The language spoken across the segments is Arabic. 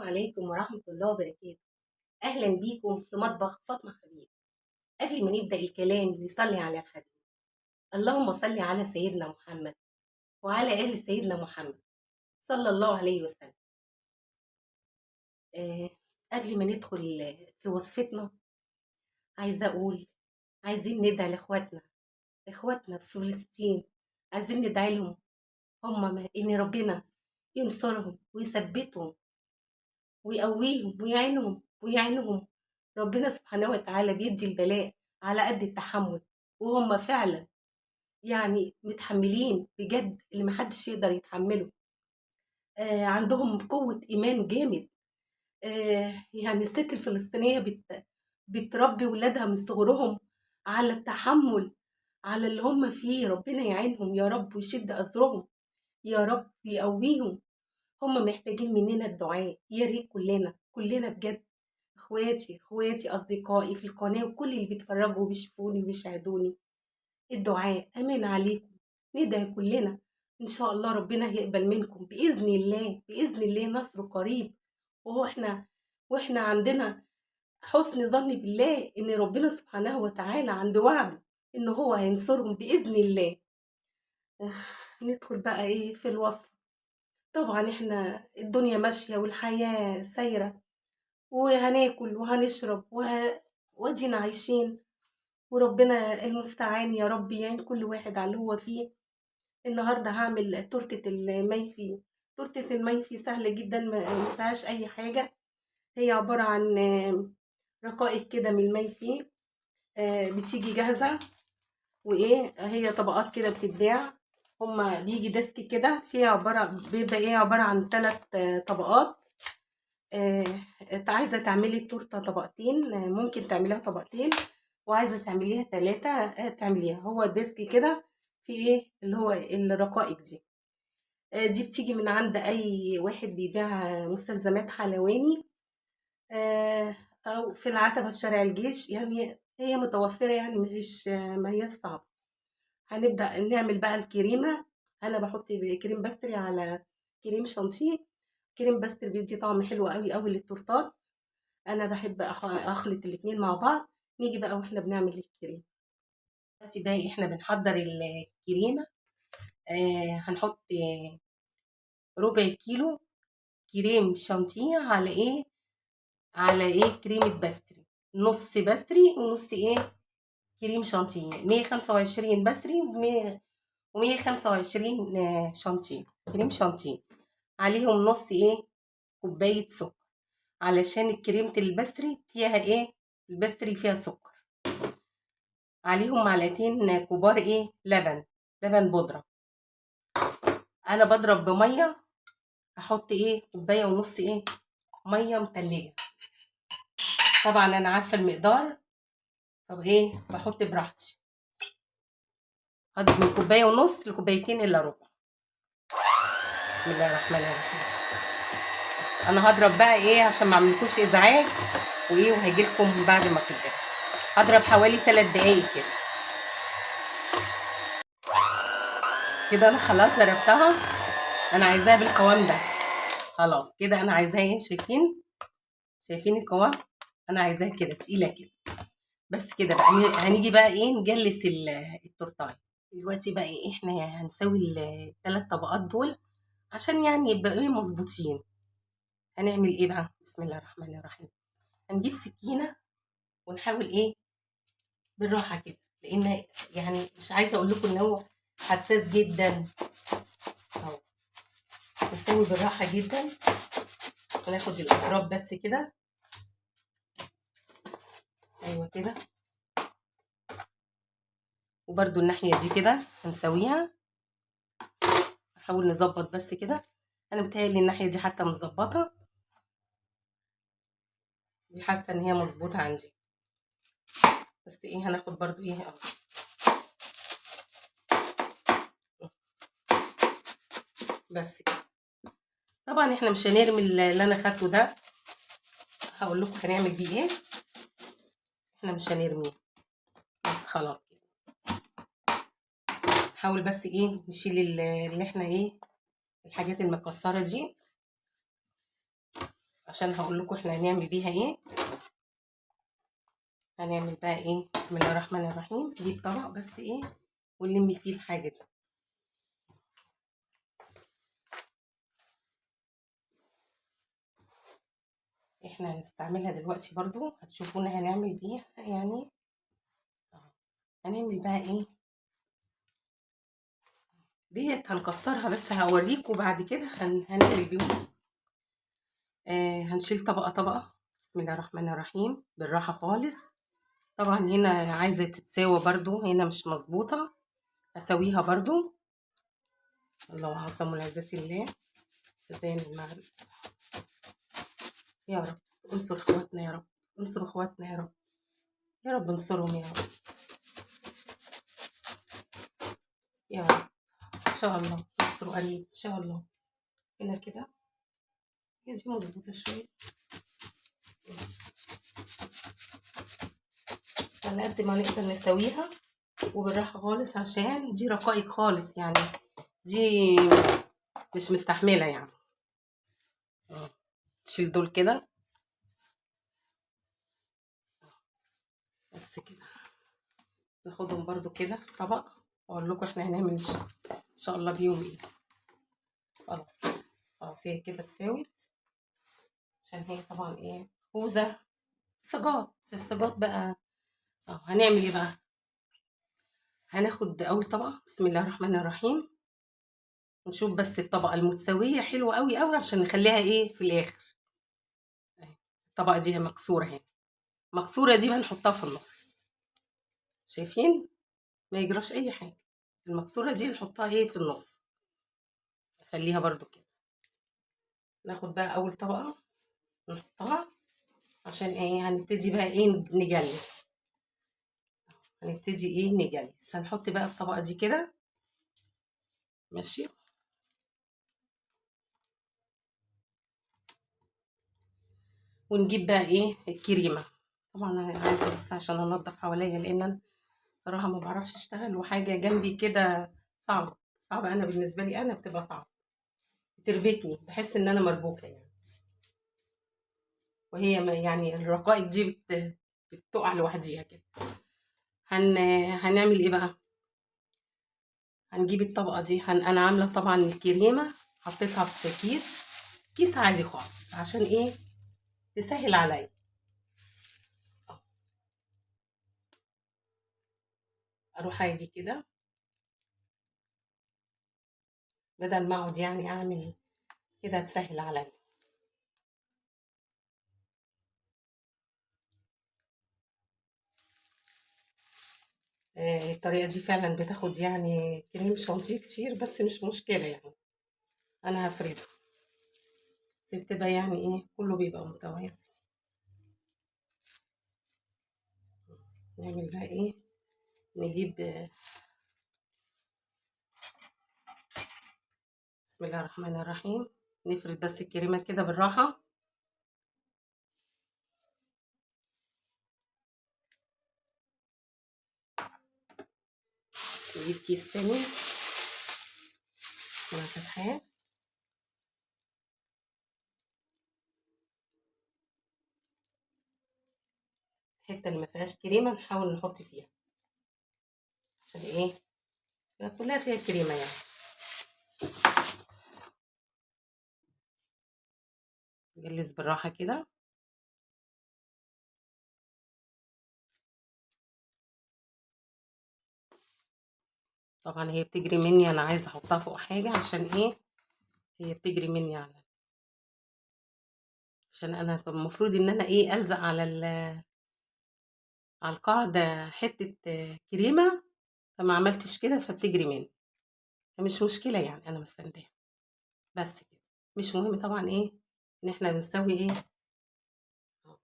عليكم ورحمة الله وبركاته. أهلا بيكم في مطبخ فاطمة حبيب. قبل ما نبدأ الكلام نصلي على الحبيب. اللهم صل على سيدنا محمد وعلى آل سيدنا محمد صلى الله عليه وسلم. آه قبل ما ندخل في وصفتنا، عايزة أقول عايزين ندعي لإخواتنا في فلسطين. عايزين ندعي لهم إن ربنا ينصرهم ويثبتهم ويقويهم ويعينهم. ربنا سبحانه وتعالى بيدي البلاء على قد التحمل، وهم فعلا يعني متحملين بجد اللي محدش يقدر يتحمله. عندهم قوة إيمان جامد. يعني الست الفلسطينية بتربي ولادها من صغرهم على التحمل، على اللي هم فيه. ربنا يعينهم يا رب ويشد أزرهم يا رب، يقويهم. هم محتاجين مننا الدعاء، يا ريت كلنا بجد. اخواتي اصدقائي في القناه وكل اللي بيتفرجوا وبيشوفوني وبيشاهدوني، الدعاء امان عليكم. ندعي كلنا ان شاء الله ربنا هيقبل منكم باذن الله نصر قريب. وهو واحنا عندنا حسن ظن بالله ان ربنا سبحانه وتعالى عند وعده ان هو هينصرهم باذن الله. ندخل بقى ايه في الوصف. طبعا احنا الدنيا ماشيه والحياه سايره، وهناكل وهنشرب وادينا عايشين، وربنا المستعان يا رب يعين كل واحد على اللي هو فيه. النهارده هعمل تورتة الميفي. تورتة الميفي سهلة جدا، ما فيهاش أي حاجة. هي عبارة عن رقائق كده من الميفي، بتيجي جاهزة. وإيه هي طبقات كده بتتباع. هما بيجي ديسك كده فيها بيبقى عبارة عن 3 طبقات. عايزة تعملي التورتة طبقتين، ممكن تعمليها طبقتين، وعايزة تعمليها 3 تعمليها. هو ديسك كده في ايه اللي هو الرقائق دي. دي بتيجي من عند اي واحد بيبيع مستلزمات حلواني، او في العتبة في شارع الجيش. يعني هي متوفرة، يعني مش ما هي صعبة. هنبدأ نعمل بقى الكريمة. انا بحط كريم باستري على كريم شانتيه. كريم باستري بيدي طعم حلو قوي قوي للتورتات. انا بحب اخلط الاتنين مع بعض. نيجي بقى واحنا بنعمل الكريمه. دلوقتي بقى احنا بنحضر الكريمه. هنحط ربع كيلو كريم شانتيه على كريمه باستري. نص باستري ونص كريم شانتيه. 125 باستري و125 شانتيه كريم شانتيه. عليهم نص كوبايه سكر، علشان كريمه الباستري فيها الباستري فيها سكر. عليهم معلقتين كبار لبن بودرة. انا بضرب بميه، احط كوبايه ونص ميه متلجه. طبعا انا عارفه المقدار. طب بحط براحتي. هضرب من كوبايه ونص لكوبايتين الا ربع. بسم الله الرحمن الرحيم. انا هضرب بقى عشان ما اعملكوش ازعاج وهيجي لكم بعد ما كده. هضرب حوالي 3 دقايق كده. انا خلاص ضربتها. انا عايزاها بالقوام ده. خلاص كده انا عايزاها شايفين القوام. انا عايزاها كده تقيله كده. بس كده بقى هنيجي بقى نجلس التورتايه. دلوقتي بقى احنا هنسوي ال3 طبقات دول عشان يعني يبقى مظبوطين. هنعمل بقى؟ بسم الله الرحمن الرحيم. هنجيب سكينه ونحاول بالراحه كده، لان يعني مش عايزه اقول لكم ان هو حساس جدا. اهو نسوي بالراحه جدا وناخد الاطراف بس كده. ايوه كده. وبرده الناحيه دي كده هنسويها. نحاول نظبط بس كده. انا متهيألي الناحيه دي حتى مظبطه. دي حاسه ان هي مظبوطه عندي. بس هناخد برضو اهو. بس كده. طبعا احنا مش هنرمي اللي انا خدته ده. هقول لكم هنعمل بيه احنا مش هنرميه. بس خلاص كده. نحاول بس نشيل اللي احنا الحاجات المكسره دي. عشان هقول لكم احنا هنعمل بيها ايه. هنعمل بقى ايه؟ بسم الله الرحمن الرحيم. نجيب طبق بس ايه ونلم فيه الحاجه دي. احنا هنستعملها دلوقتي برضو، هتشوفونا هنعمل بيها يعني. هنعمل بقى ايه ديت، هنكسرها بس هوريكم بعد كده هنعمل بيهم. هنشيل طبقة طبقة. بسم الله الرحمن الرحيم، بالراحة خالص. طبعا هنا عايزة تتساوى برضو، هنا مش مظبوطة، اسويها برضو. الله اعظم العزة الله. زين المغرب. يا رب انصر اخواتنا، يا رب انصر اخواتنا، يا رب يا رب انصرهم يا رب، يا رب ان شاء الله نصر قريب ان شاء الله. هنا كده هي دي مظبوطة شوية، على قد ما نقدر نسويها وبالراحة خالص، عشان دي رقائق خالص يعني، دي مش مستحملة يعني. تشيل دول كده بس كده. ناخدهم برضو كده في طبق، واقول لكم احنا هنعمل ان شاء الله بيهم ايه. خلاص كده، خلاص هي كده اتساوت، عشان هي طبعا ايه خوذة سجاط السجاط بقى. هنعمل ايه بقى؟ هناخد اول طبقة بسم الله الرحمن الرحيم، ونشوف بس الطبقة المتساوية حلوة قوي قوي، عشان نخليها ايه في الاخر. الطبقة دي مكسورة اهي، مكسورة دي هنحطها في النص، شايفين؟ ما يجراش اي حاجة، المكسورة دي نحطها ايه في النص، نخليها برضو كده. ناخد بقى اول طبقة نحطها، عشان ايه هنبتدي بقى ايه نجلس. هنبتدي ايه نجلس، هنحط بقى الطبقة دي كده ماشي. ونجيب بقى ايه الكريمة. طبعا انا عايزة بس عشان انضف حواليا، لان انا صراحة ما بعرفش اشتغل، وحاجة جنبي كده صعب صعب، انا بالنسبة لي انا بتبقى صعب، بتربكني، بحس ان انا مربوكة يعني. وهي ما يعني الرقائق دي بتقع لوحديها كده. هنعمل ايه بقى؟ هنجيب الطبقة دي، انا عاملة طبعا الكريمة حطيتها في كيس عادي خالص، عشان ايه تسهل عليا. اروح اجي كده، بدل ما اقعد يعني اعمل كده تسهل عليا. الطريقة دي فعلا بتاخد يعني كريم شانتيه كتير، بس مش مشكلة يعني، انا هفرده. بتبقى يعني ايه كله بيبقى متوازي. نعمل بقى ايه، نجيب بسم الله الرحمن الرحيم، نفرد بس الكريمة كده بالراحة. نجيب كيس تاني انا فاتحاه، الحتة اللي ما فيهاش كريمة نحاول نحط فيها، عشان ايه يبقى كلها فيها كريمة يعني. نجلس بالراحة كده. طبعا هي بتجري مني، انا عايزة احطها فوق حاجة، عشان ايه هي بتجري مني عشان انا المفروض ان انا ايه الزق على القاعدة حتة كريمة، فما عملتش كده فبتجري مني، فمش مشكلة يعني انا مستنيها بس كده. مش مهم طبعا ايه ان احنا نسوي ايه. أهو،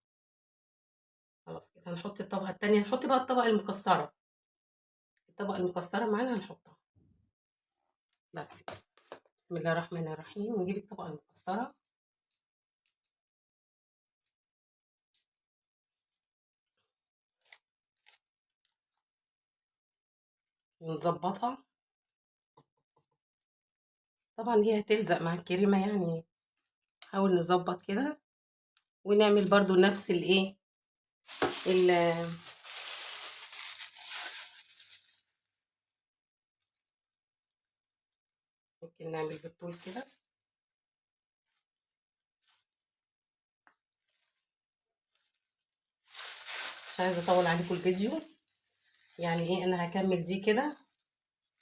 خلاص كده هنحط الطبقة التانية، هنحط بقى الطبقة المكسرة، الطبقة المكسرة معانا هنحطها بس كده. بسم الله الرحمن الرحيم، ونجيب الطبقة المكسرة ونظبطها. طبعا هي هتلزق مع الكريمة يعني، نحاول نظبط كده ونعمل برضو نفس الايه ممكن نعمل بالطول كده. مش عايزه اطول عليكم الفيديو، يعني ايه، انا هكمل دي كده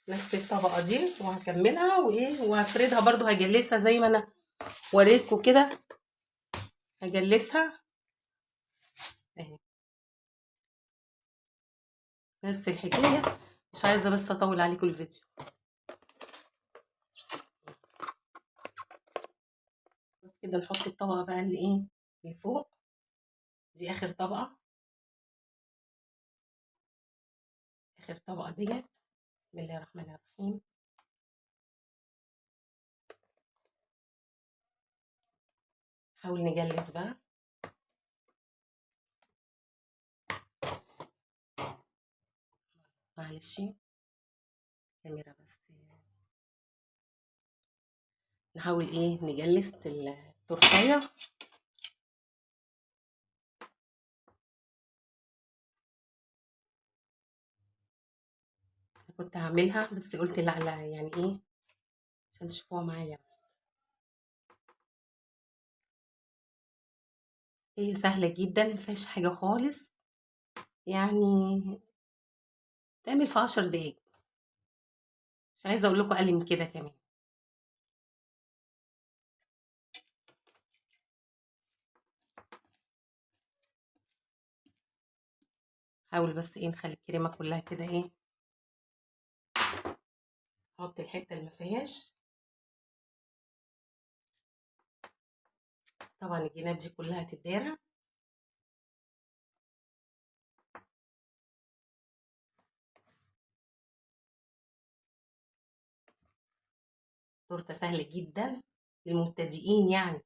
نفس الطبقه دي وهكملها وايه وهفردها برضو، هجلسها زي ما انا وريتكم كده، هجلسها اهي نفس الحكايه. مش عايزه بس اطول عليكم الفيديو. بس كده نحط الطبقه بقى اللي ايه اللي فوق دي، اخر طبقه، اخر طبقه ديت. بسم الله الرحمن الرحيم. نحاول نجلس بقى، معلش كاميرا بس. نحاول ايه نجلس التورتيه. كنت هعملها بس قلت لا لا، يعني ايه عشان تشوفوها معايا بس. هي سهلة جدا مفيهاش حاجة خالص، يعني تعمل في 10 دقايق، مش عايزة اقول لكم اقل من كده كمان. حاول بس ايه نخلي الكريمة كلها كده ايه، نحط الحتة اللي مفيهاش. طبعا الجناب دي كلها هتتدارى. تورته سهلة جدا للمبتدئين، يعني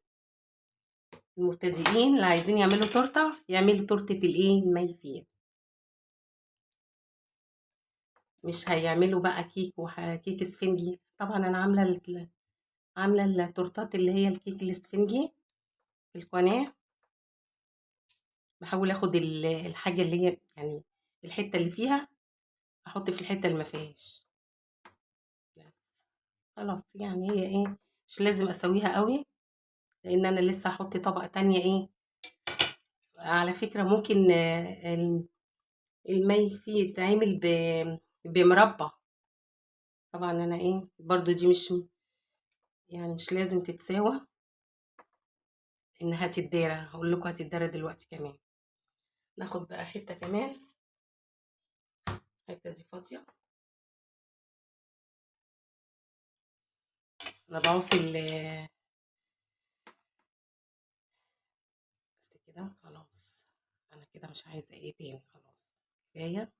المبتدئين اللي عايزين يعملوا تورته يعملوا تورته الايه الميفيل، مش هيعملوا بقى كيك كيك اسفنجي. طبعا انا عامله التورتات اللي هي الكيك الاسفنجي في القناه. بحاول اخد الحاجه اللي هي يعني الحته اللي فيها احط في الحته اللي ما فيهاش. بس خلاص، يعني هي ايه مش لازم اسويها قوي، لان انا لسه هحط طبقه تانية ايه. على فكره ممكن المي فيه يتعمل بمربى. طبعا انا ايه برضو دي مش يعني مش لازم تتساوى، انها تتدارى. هقول لكم هتتدارى دلوقتي كمان. ناخد بقى حته كمان، الحته دي فاضيه. انا بعوصل بس كده خلاص. انا كده مش عايزه ايه تاني، خلاص كفايه.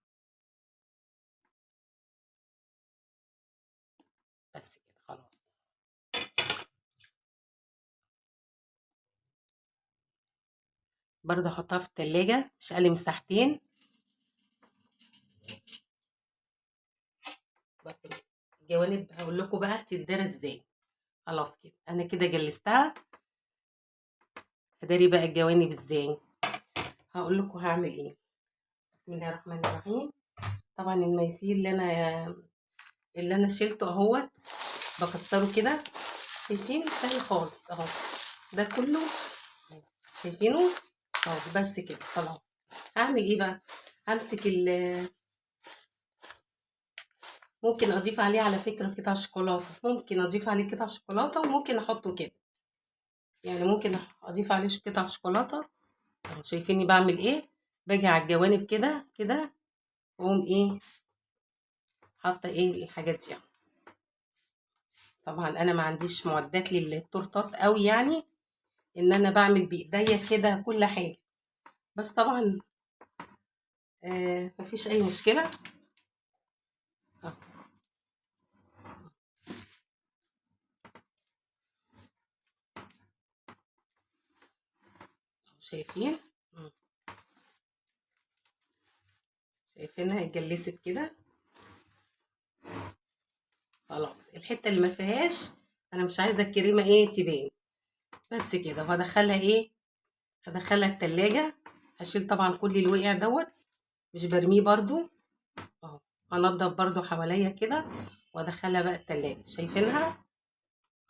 بس كده خلاص. برضه احطها في التلاجة مش اقل من ساعتين. الجوانب هقول لكم بقى هتتدرى ازاي. خلاص كده انا كده جلستها. هداري بقى الجوانب ازاي، هقول لكم هعمل ايه. بسم الله الرحمن الرحيم. طبعا الميفيل اللي انا شيلته اهوت بكسره كده. شايفين سهل خالص اهو، ده كله شايفينه اهو. بس كده خلاص. هعمل ايه بقى، همسك ممكن اضيف عليه على فكره قطع شوكولاته، ممكن اضيف عليه قطع شوكولاته وممكن احطه كده، يعني ممكن اضيف عليه قطع شوكولاته اهو. شايفيني بعمل ايه، باجي على الجوانب كده كده واقوم ايه حاطه ايه الحاجات دي. طبعا انا ما عنديش معدات للتورتات قوي، يعني ان انا بعمل بايديا كده كل حاجه، بس طبعا مفيش اي مشكله اهو. شايفين مم. شايفينها اتجلست كده خلاص. الحته اللي ما فيهاش انا مش عايزه الكريمه ايه تبان، بس كده. وهدخلها ايه، هدخلها التلاجة. هشيل طبعا كل اللي وقع دوت، مش برميه برضو اهو. هنضف برضو حواليا كده وادخلها بقى التلاجة. شايفينها؟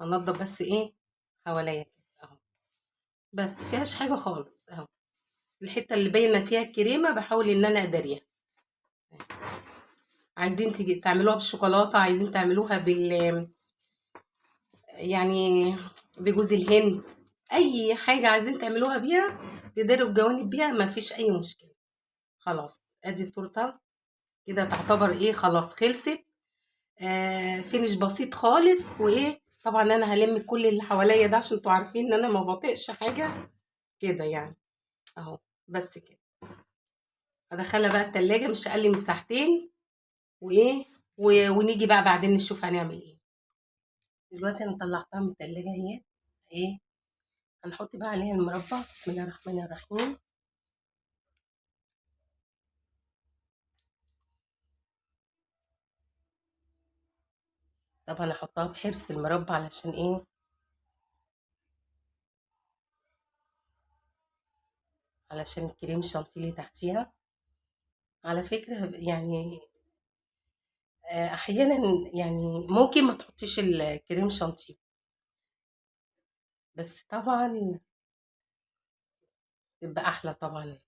هنضف بس ايه حواليا كده اهو، بس فيهاش حاجة خالص اهو. الحتة اللي باينة فيها الكريمة بحاول ان انا اداريها. عايزين تيجي تعملوها بالشوكولاتة، عايزين تعملوها يعني بجوز الهند، اي حاجة عايزين تعملوها بيها تقدروا الجوانب بيها، ما فيش اي مشكلة. خلاص ادي التورته كده تعتبر ايه خلاص خلصت. فينش بسيط خالص. وايه طبعا انا هلم كل اللي حواليا ده عشان انتوا عارفين ان انا ما بطيقش حاجة كده يعني اهو. بس كده هدخلها بقى التلاجة مش اقل من ساعتين. وايه ونيجي بقى بعدين نشوف هنعمل ايه. دلوقتي انا طلعتها من التلاجة اهي. ايه هنحط بقى عليها المربى. بسم الله الرحمن الرحيم. طبعا احطها بحرص المربى علشان ايه، علشان الكريم شانتيلي تحتيها. على فكرة يعني احيانا يعني ممكن ما تحطيش الكريم شانتيه، بس طبعا تبقى احلى طبعا.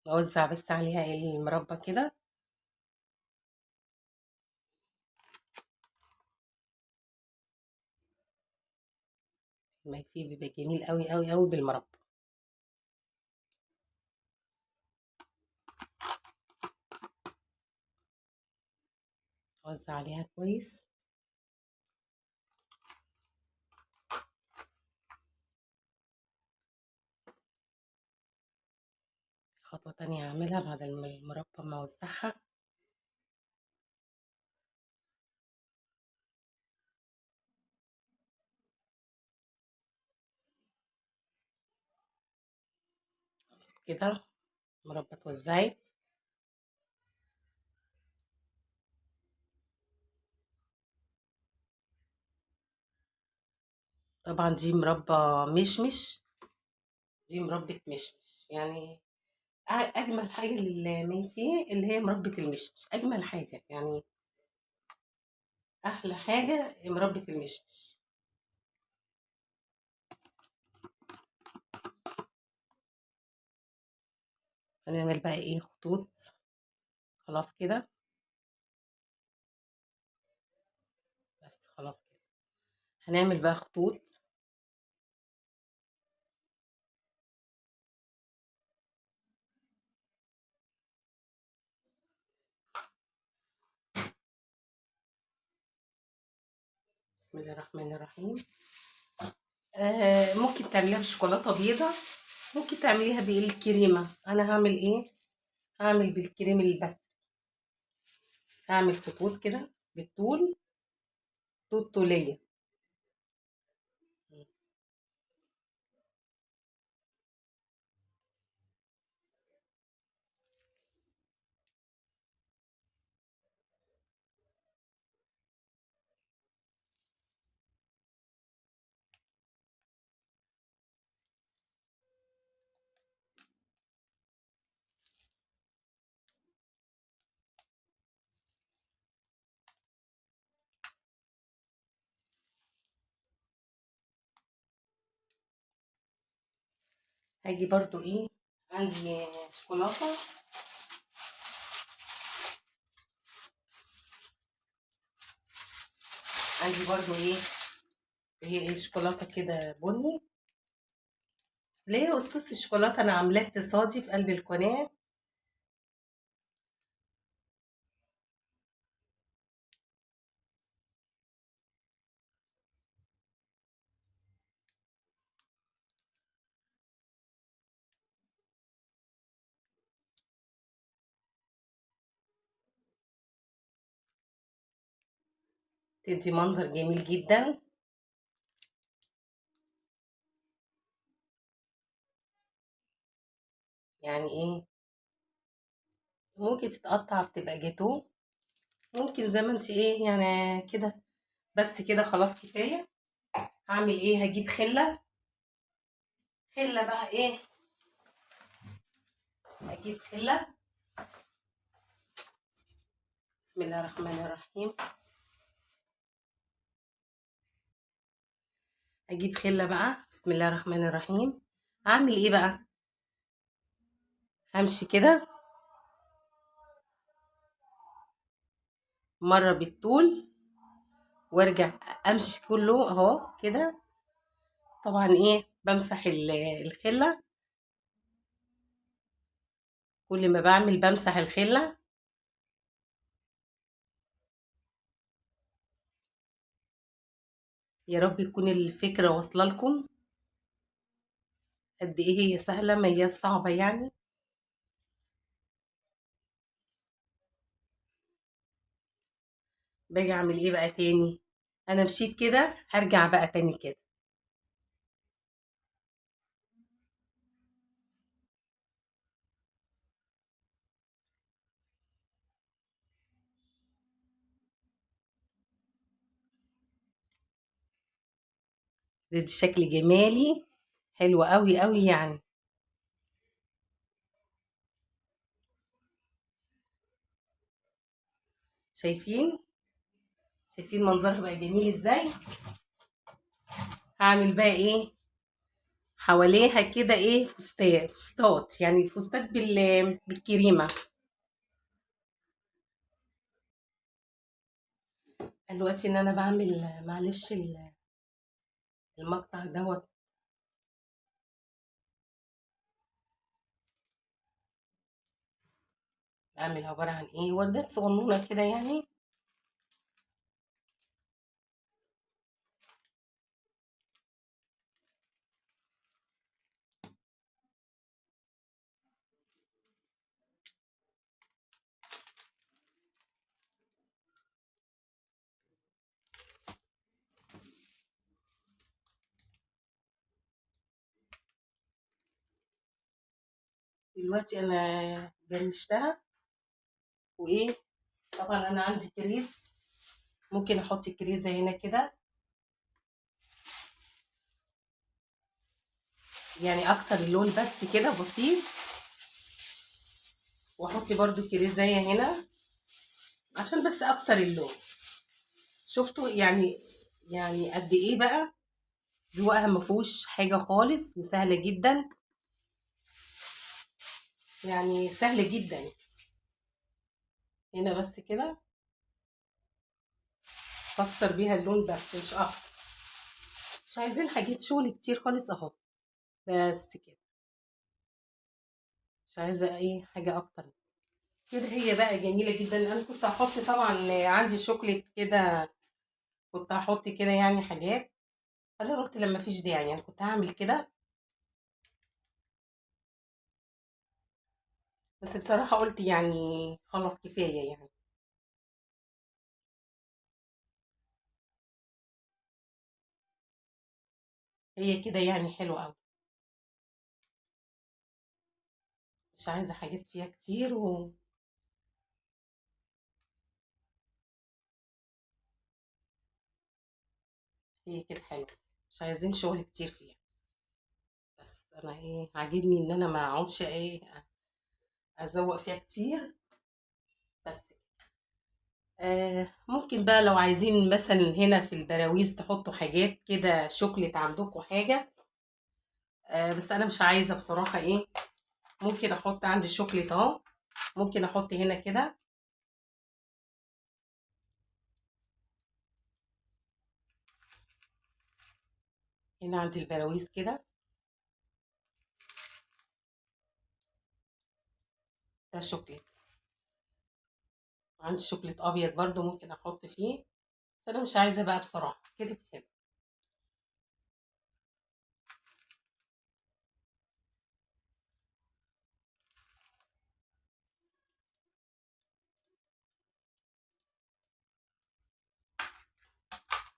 اوزع بس عليها المربى كده. ما فيه بيبقى جميل قوي قوي قوي بالمربى. اوزع عليها كويس. خطوة تانية هعملها بعد المربى ما اوزعها. خلاص كده المربى اتوزعت. طبعا دي مربى مشمش، دي مربى مشمش يعني. اجمل حاجة للمين فيه اللي هي مربى المشمش، اجمل حاجة يعني. احلى حاجة مربى المشمش. هنعمل بقى ايه خطوط. خلاص كده، بس خلاص كده هنعمل بقى خطوط. بسم الله الرحمن الرحيم. ممكن تعمليها بشوكولاتة بيضة، ممكن تعمليها بالكريمة. انا هعمل ايه، هعمل بالكريم البس. هعمل خطوط كده بالطول، خطوط طولية. هاجي برضو ايه، عندي شوكولاتة. عندي برضو ايه، هي ايه شوكولاتة كده بني. ليه قصوص الشوكولاتة انا عاملاه اقتصادي في قلب القناة. تدي منظر جميل جدا. يعني ايه، ممكن تتقطع بتبقى جاتوه، ممكن زي ما انت ايه يعني كده. بس كده خلاص كفاية. هعمل ايه، هجيب خلة. خله بقى ايه، اجيب خله. بسم الله الرحمن الرحيم. اجيب خله بقى، بسم الله الرحمن الرحيم. هعمل ايه بقى؟ همشي كده مره بالطول وارجع امشي كله اهو كده. طبعا ايه، بمسح الخله. كل ما بعمل بمسح الخله. يا رب تكون الفكره واصله لكم، قد ايه هي سهله ما هي صعبه يعني. باجي اعمل ايه بقى تاني؟ انا مشيت كده، هرجع بقى تاني كده. ده شكل جمالي حلو قوي قوي يعني. شايفين؟ شايفين منظرها بقى جميل ازاي؟ هعمل بقى ايه حواليها كده؟ ايه، فستات يعني، فستات بالكريمه. دلوقتي ان انا بعمل، معلش المقطع دوت. بعمل عباره عن ايه، وردات صغنونه كده يعني. دلوقتي انا بنشتها وايه. طبعا انا عندي كريز، ممكن احط كريزه هنا كده يعني، اكسر اللون بس كده بسيط. واحط برضو كريزايه هنا عشان بس اكسر اللون. شفتوا يعني؟ يعني قد ايه بقى ذوقها ما فيهوش حاجه خالص، وسهله جدا يعني، سهل جدا. هنا بس كده بكسر بيها اللون بس مش اكتر. مش عايزين حاجات شغل كتير خالص اهو، بس كده. مش عايزه اي حاجه اكتر كده. هي بقى جميله جدا. انا كنت هحط طبعا، عندي شوكليت كده، كنت هحط كده يعني حاجات. انا قلت لما فيش داعي يعني كنت هعمل كده. بس بصراحه قلت يعني خلاص كفايه يعني. هي كده يعني حلوه قوي. مش عايزه حاجات فيها كتير، وهي كده حلوه. مش عايزين شغل كتير فيها. بس انا ايه، عاجبني ان انا ما اقعدش ايه ازوق فيها كتير. بس ممكن بقى لو عايزين مثلا هنا في البراويز تحطوا حاجات كده شوكليت عندكم حاجة. بس انا مش عايزة بصراحة ايه. ممكن احط عندي شوكليت اهو، ممكن احط هنا كده. هنا عندي البراويز كده، ده شوكليت. عندي شوكليت ابيض برضو ممكن احط فيه. بس انا مش عايزة بقى بصراحة كده كده.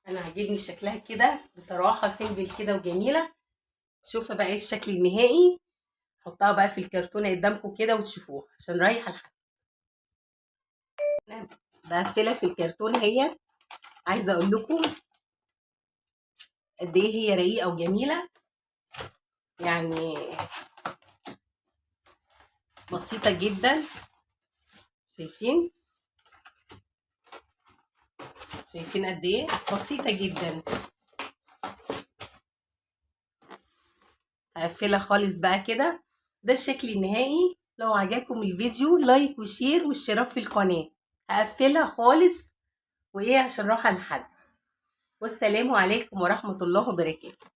انا عاجبني شكلها كده بصراحة، سيمبل كده وجميلة. شوفها بقى ايه الشكل النهائي. حطها بقى في الكرتونة قدامكم كده وتشوفوها عشان رايحة لحد. أنا بقفلها في الكرتونة هي. عايزة اقول لكم قد ايه هي رقيقة وجميلة. يعني بسيطة جدا. شايفين شايفين قد ايه بسيطة جدا. هقفلها خالص بقى كده. ده الشكل النهائي. لو عجبكم الفيديو لايك وشير واشتراك في القناة. هقفلها خالص وايه عشان راحة لحد. والسلام عليكم ورحمة الله وبركاته.